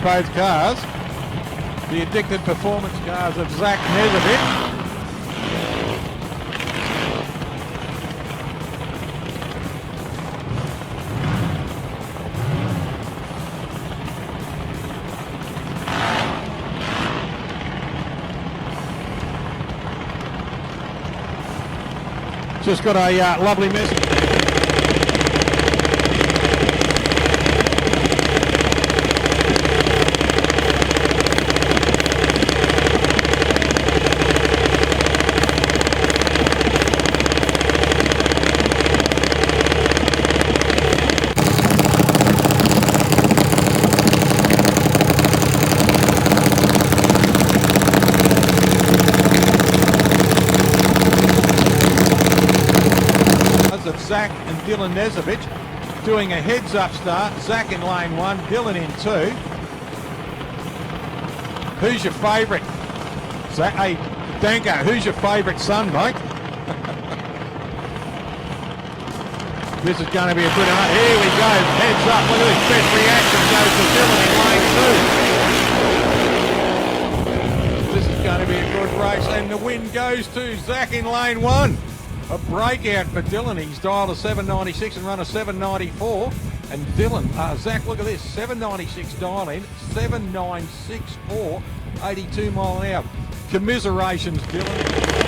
both cars. The Addicted Performance cars of Zach Nesbitt. Just got a lovely message. Of Zach and Dylan Nesbitt doing a heads-up start. Zach in lane 1, Dylan in 2. Who's your favourite? Zach, hey, Danko, who's your favourite son, mate? This is going to be a good one. Here we go, heads up. Look at this, best reaction goes to Dylan in lane 2. This is going to be a good race, and the win goes to Zach in lane 1. A breakout for Dylan. He's dialed a 796 and run a 794. And Dylan, Zach, look at this, 796 dial in, 7964, 82 mile an hour. Commiserations, Dylan.